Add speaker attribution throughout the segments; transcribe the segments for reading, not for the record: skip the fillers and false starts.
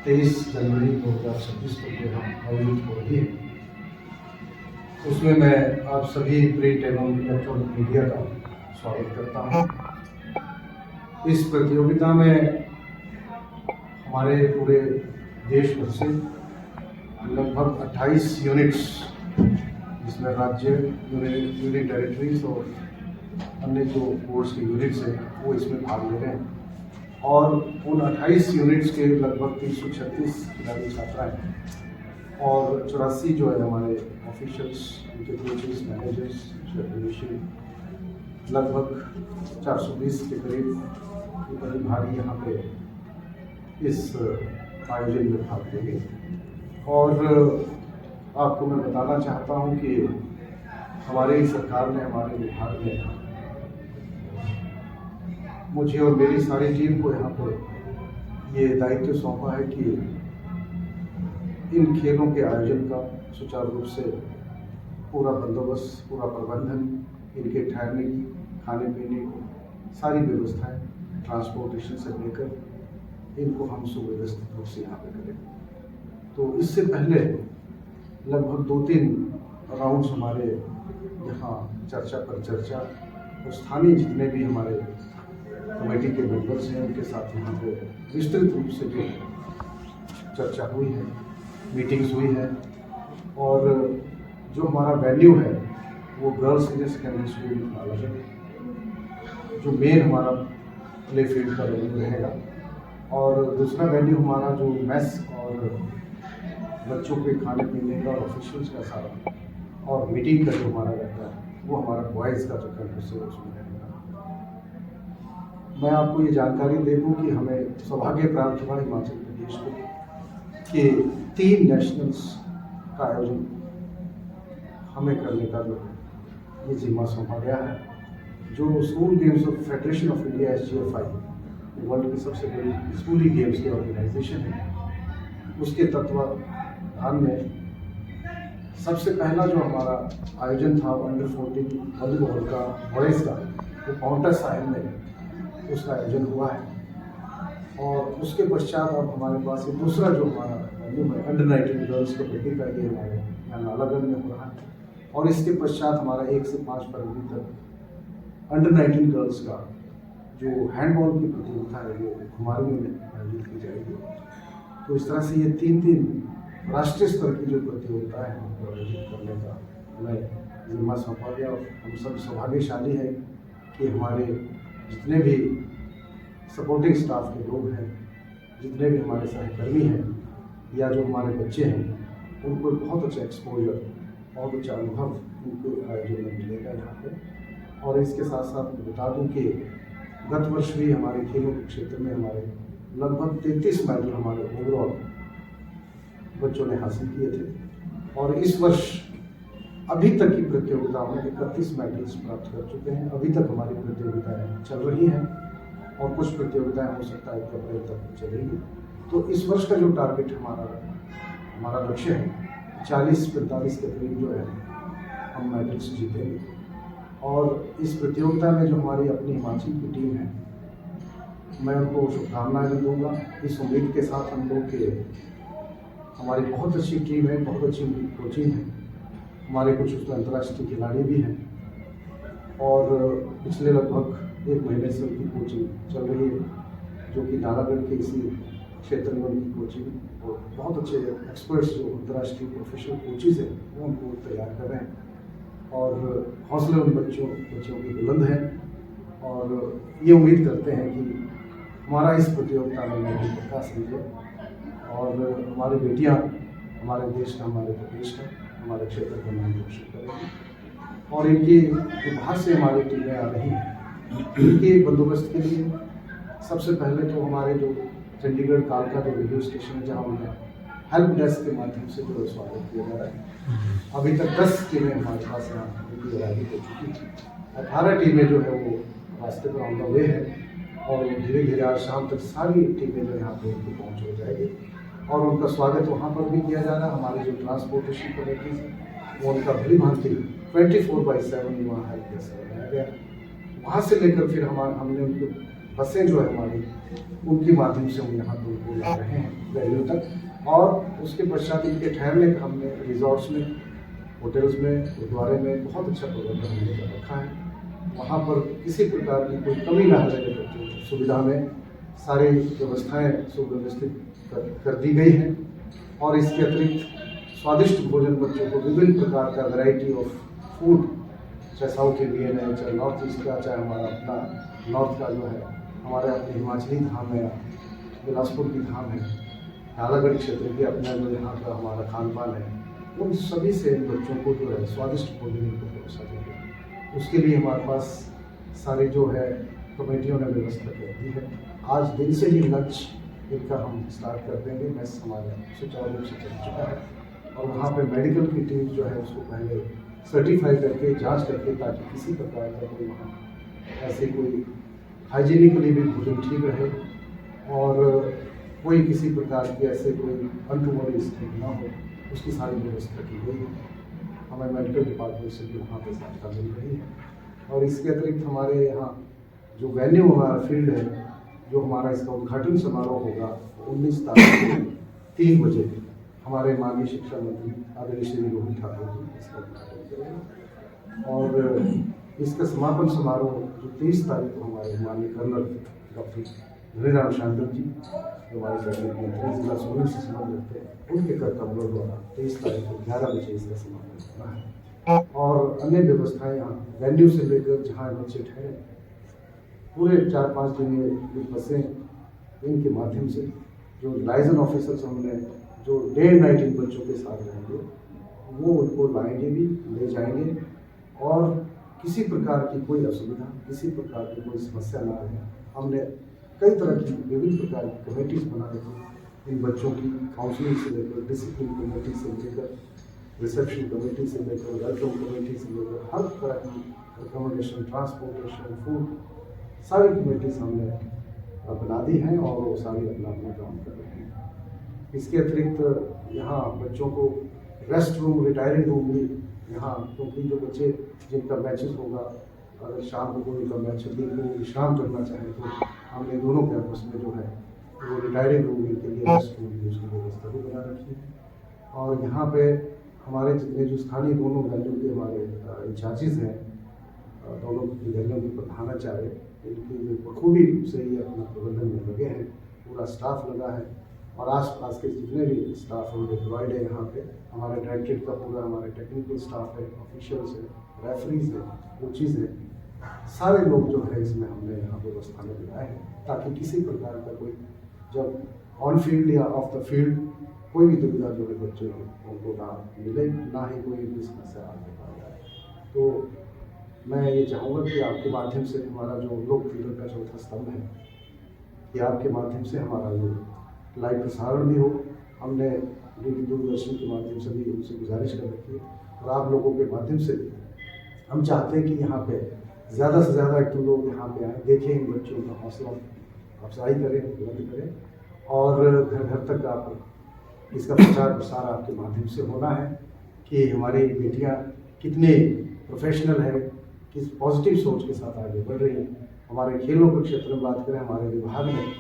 Speaker 1: 23 जनवरी 2026 को जो हम आयोजित हो रही है, उसमें मैं आप सभी प्रिंट एवं इलेक्ट्रॉनिक मीडिया का स्वागत करता हूँ। इस प्रतियोगिता में हमारे पूरे देश भर से लगभग 28 यूनिट्स, जिसमें राज्य, यूनियन टेरिटरीज और अन्य जो बोर्ड्स के यूनिट्स हैं वो इसमें भाग ले रहे हैं। और उन 28 यूनिट्स के लगभग 336 खिलाड़ी छात्रा हैं और 84 जो है हमारे ऑफिशियल्स, उनके कोचेस, मैनेजर्स, लगभग 420 के करीब प्रतिभागी यहाँ पे इस आयोजन में भाग लेंगे। और आपको मैं बताना चाहता हूँ कि हमारी सरकार ने, हमारे विभाग ने मुझे और मेरी सारी टीम को यहाँ पर ये दायित्व सौंपा है कि इन खेलों के आयोजन का सुचारू रूप से पूरा बंदोबस्त, पूरा प्रबंधन, इनके ठहरने की, खाने पीने की सारी व्यवस्थाएं, ट्रांसपोर्टेशन से लेकर इनको हम सुव्यवस्थित रूप से यहाँ पे करें। तो इससे पहले लगभग 2-3 राउंड्स हमारे यहाँ चर्चा पर चर्चा और स्थानीय जितने भी हमारे कमेटी के मेंबर्स हैं उनके साथ यहाँ पे विस्तृत रूप से जो चर्चा हुई है, मीटिंग्स हुई है। और जो हमारा वेन्यू है वो girls senior secondary school Nalagarh, जो मेन हमारा प्ले फील्ड का वेन्यू रहेगा। और दूसरा वेन्यू हमारा जो मेस और बच्चों के खाने पीने का और ऑफिशियल्स का सारा और मीटिंग का जो हमारा रहता है वो हमारा बॉयज़ का जो कैंपस है उसमें रहेगा। मैं आपको ये जानकारी दे दूँ कि हमें सौभाग्य प्राप्त हुआ हिमाचल प्रदेश को कि 3 नेशनल्स का आयोजन हमें करने का जो ये जिम्मा सौंपा गया है। जो school games of federation of India SGFI, world की सबसे बड़ी स्कूली गेम्स की ऑर्गेनाइजेशन है, उसके तत्वाधान में सबसे पहला जो हमारा आयोजन था अंडर 14 वॉलीबॉल का बॉयज़ का, वो पाउंटा साहिब में उसका आयोजन हुआ है। और उसके पश्चात अब हमारे पास ये दूसरा जो हमारा वेन्यू है अंडर 19 गर्ल्स कबड्डी का, ये हमारे यहाँ नालागढ़ में हो रहा है। और इसके पश्चात हमारा 1 से 5 फरवरी तक अंडर 19 गर्ल्स का जो हैंडबॉल की प्रतियोगिता है वो घुमारवीं में आयोजित की जाएगी। तो इस तरह से ये 3 राष्ट्रीय स्तर की जो प्रतियोगिताएं हैं उनको आयोजित करने का हमें जिम्मा सौंपा गया। और हम सब सौभाग्यशाली हैं कि हमारे जितने भी सपोर्टिंग स्टाफ के लोग हैं, जितने भी हमारे सहकर्मी हैं या जो हमारे बच्चे हैं, उनको बहुत अच्छा एक्सपोजर, बहुत अच्छा अनुभव उनको आयोजन में मिलेगा यहाँ पे। और इसके साथ साथ बता दूँ कि गत वर्ष भी हमारे खेलों के क्षेत्र में हमारे लगभग 33 मेडल हमारे ओवरऑल बच्चों ने हासिल किए थे। और इस वर्ष अभी तक की प्रतियोगिताओं में 31 मेडल्स प्राप्त कर चुके हैं। अभी तक हमारी प्रतियोगिताएं चल रही हैं और कुछ प्रतियोगिताएं हो सकता है कि अप्रैल तक चलेंगी। तो इस वर्ष का जो टारगेट हमारा लक्ष्य है 40-45 के करीब जो है हम मेडल्स जीतेंगे। और इस प्रतियोगिता में जो हमारी अपनी हिमाचल की टीम है, मैं उनको शुभकामनाएं भी दूंगा। इस उम्मीद के साथ हम लोग के हमारी बहुत अच्छी टीम है, बहुत अच्छी कोचिंग है, हमारे कुछ उसमें अंतर्राष्ट्रीय खिलाड़ी भी हैं। और पिछले लगभग 1 महीने से उनकी कोचिंग चल रही है, जो कि नालागढ़ के इसी क्षेत्र में उनकी कोचिंग और बहुत अच्छे एक्सपर्ट्स जो अंतर्राष्ट्रीय प्रोफेशनल कोचेज हैं वो उनको तैयार कर रहे हैं। और हौसले उन बच्चों की बुलंद हैं और ये उम्मीद करते हैं कि हमारा इस प्रतियोगिता में मैं पक्का समझे और हमारी बेटियां हमारे देश का, हमारे प्रदेश का, हमारे क्षेत्र का नाम रोशन करेंगी। और इनकी जो बाहर से हमारी टीमें आ रही हैं, इनके बंदोबस्त के लिए सबसे पहले तो हमारे जो चंडीगढ़ कालका जो रेडियो स्टेशन है, जहाँ उन्हें हेल्प डेस्क के माध्यम से जो स्वागत किया जा रहा है। अभी तक 10 टीमें हमारे पास यहाँ उनकी आयोजित हो चुकी थी। 18 टीमें जो है वो रास्ते पर ऑन द वे है और धीरे धीरे आज शाम तक सारी टीमें जो यहाँ पे उनकी पहुँच हो जाएगी। और उनका स्वागत वहाँ पर भी किया जा रहा है। हमारे जो ट्रांसपोर्टेशन कमेटीज हैं वो उनका भली भांति 24/7 वहाँ हेल्प डेस्क बनाया गया। वहाँ से लेकर फिर हमने उनको बसें जो है हमारी, उनके माध्यम से हम यहाँ पर उनको ला रहे हैं वैल्यू तक। और उसके पश्चात इनके ठहरने का हमने रिजॉर्ट्स में, होटल्स में, गुरुद्वारे में बहुत अच्छा प्रबंधन हमने कर रखा है। वहाँ पर किसी प्रकार की कोई कमी ना रहे, बच्चों की सुविधा में सारी व्यवस्थाएँ सुव्यवस्थित कर दी गई हैं। और इसके अतिरिक्त स्वादिष्ट भोजन बच्चों को विभिन्न प्रकार का वैरायटी ऑफ फूड, चाहे साउथ इंडियन है, चाहे नॉर्थ ईस्ट का, चाहे हमारा अपना नॉर्थ का जो है, हमारे अपने हिमाचली धाम है, बिलासपुर की धाम है, नालागढ़ क्षेत्र के अपना जो यहाँ का हमारा खान पान है, उन सभी से इन बच्चों को जो है स्वादिष्ट भोजन को परोसा देंगे। उसके लिए हमारे पास सारी जो है कमेटियों ने व्यवस्था कर दी है। आज दिन से ही लंच इनका हम स्टार्ट कर देंगे। मैस हमारा सुचारू रूप से चल चुका है और वहाँ पे मेडिकल की टीम जो है उसको पहले सर्टिफाई करके जांच करके, ताकि किसी प्रकार का कोई वहाँ ऐसे कोई हाइजीनिकली भी भोजन ठीक रहे और कोई किसी प्रकार की ऐसे कोई अनटूवर्डी स्थिति ना हो, उसकी सारी व्यवस्था की गई है। हमें मेडिकल डिपार्टमेंट से भी वहाँ पर सहायता मिल रही है। और इसके अतिरिक्त हमारे यहाँ जो वेन्यू हमारा फील्ड है, जो हमारा इसका उद्घाटन समारोह होगा 19 तारीख को 3 बजे हमारे माननीय शिक्षा मंत्री आदरणीय श्री रोहित ठाकुर जी इसका उद्घाटन करेंगे। और इसका समापन समारोह जो 23 तारीख को हमारे माननीय कर्नल डॉक्टर धनीराम शांतल जी, जो हमारे कैबिनेट मंत्री जिला सोलन से संबंध रखते हैं, उनके कर कमलों द्वारा 23 तारीख को 11 बजे इसका समापन होना है। और अन्य व्यवस्थाएं यहाँ वेन्यू से लेकर जहाँ बच्चे ठहरे, पूरे 4-5 दिन ये बसें इनके माध्यम से जो लाइजन ऑफिसर्स हमने जो डे एंड नाइट इन बच्चों के साथ रहेंगे, वो उनको लाएंगे भी, ले जाएंगे और किसी प्रकार की कोई असुविधा, किसी प्रकार की कोई समस्या ना रहे। हमने कई तरह की विभिन्न प्रकार की कमेटीज बना रखी इन बच्चों की, काउंसलिंग से लेकर, डिसिप्लिन कमेटी से लेकर, रिसेप्शन कमेटी से लेकर, वेलकम कमेटी से लेकर, हर तरह की अकोमोडेशन, ट्रांसपोर्टेशन, फूड, सारी कमेटीज हमने बना दी हैं और वो सारी अपना अपना काम कर रहे हैं। इसके अतिरिक्त यहाँ बच्चों को रेस्ट रूम, रिटायरिंग रूम भी यहाँ, क्योंकि जो बच्चे जिनका मैचेस होगा, अगर शाम को कोई का मैच दिन को विश्राम करना चाहे तो हमने दोनों कैंपस में जो है वो रिटायरिंग रूम के लिए रेस्ट रूम की उसकी व्यवस्था भी बना रखी है। और यहाँ पे हमारे जितने जो स्थानीय दोनों वैल्यू के हमारे इंचार्जेस हैं, दोनों वैल्यू के प्रधानाचार्य, इनकी बखूबी से ही अपना प्रबंधन में लगे हैं, पूरा स्टाफ लगा है और आसपास के जितने भी स्टाफ हैं डिप्लॉयड है यहाँ पे। हमारे डायरेक्टरेट का पूरा हमारे टेक्निकल स्टाफ है, ऑफिशियल्स है, रेफरीज है, कोचेज है, सारे लोग जो है इसमें हमने यहाँ व्यवस्था में लगाए हैं, ताकि किसी प्रकार का कोई जब ऑन फील्ड या ऑफ द फील्ड कोई भी दुविधा जो है बच्चे उनको ना मिले, ना ही कोई भी समस्या आगे आ जाए। तो मैं ये चाहूँगा कि आपके माध्यम से हमारा जो लोक तंत्र का चौथा स्तंभ है, कि आपके माध्यम से हमारा ये लाइव प्रसारण भी हो। हमने दूरदर्शन के माध्यम से भी उनसे गुजारिश कर रखी है और आप लोगों के माध्यम से हम चाहते हैं कि यहाँ पे ज़्यादा से ज़्यादा एक्टिव लोग यहाँ पे आएँ, देखें इन बच्चों का हौसला अफजाई करें, बुलंद करें और घर घर तक आप इसका प्रचार प्रसार आपके माध्यम से होना है कि हमारी बेटियाँ कितने प्रोफेशनल है, किस पॉजिटिव सोच के साथ आगे बढ़ रही हैं। हमारे खेलों के क्षेत्र में बात करें, हमारे विभाग में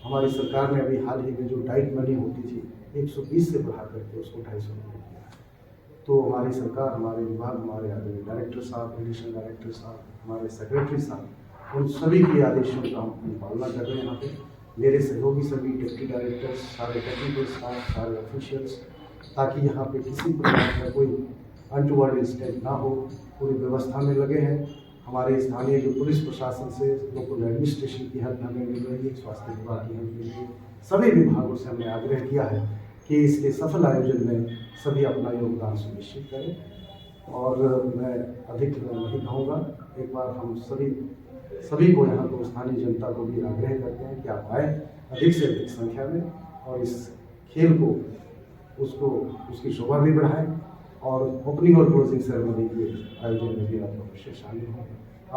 Speaker 1: हमारी सरकार ने अभी हाल ही में जो डाइट मनी होती थी 120 से बढ़ा करके उसको 250 रुपये किया। तो हमारी सरकार, हमारे विभाग, हमारे डायरेक्टर साहब, एडिशनल डायरेक्टर साहब, हमारे सेक्रेटरी साहब, उन सभी के आदेशों का हम पालना कर रहे हैं यहाँ पे। मेरे सहयोगी सभी डिप्टी डायरेक्टर्स, सारे टेक्निकल स्टाफ, सारे ऑफिशियल्स, ताकि यहाँ पे किसी प्रकार का कोई अनटूवर्ड इंसिडेंट ना हो, पूरी व्यवस्था में लगे हैं। हमारे स्थानीय जो पुलिस प्रशासन से, लोकल एडमिनिस्ट्रेशन की हेल्प हमें मिल रही है, स्वास्थ्य विभाग की हेल्प मिल रही है, सभी विभागों से हमने आग्रह किया है कि इसके सफल आयोजन में सभी अपना योगदान सुनिश्चित करें। और मैं अधिक नहीं कहूँगा, एक बार हम सभी को यहाँ को स्थानीय जनता को भी आग्रह करते हैं कि आप आए अधिक से अधिक संख्या में और इस खेल को उसकी शोभा भी बढ़ाएं और ओपनिंग और क्लोजिंग सेरेमनी के आयोजन में भी आप अवश्य शामिल हों।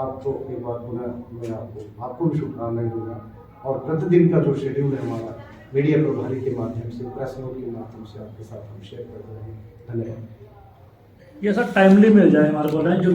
Speaker 1: आपको एक बार पुनः मैं आपको भी शुभकामनाएं दूँगा और प्रतिदिन का जो शेड्यूल है हमारा मीडिया प्रभारी के माध्यम से, प्रेस नोट के माध्यम से आपके साथ हम शेयर कर रहे हैं। धन्यवाद।
Speaker 2: ये सर टाइमली मिल जाए हमारे को जो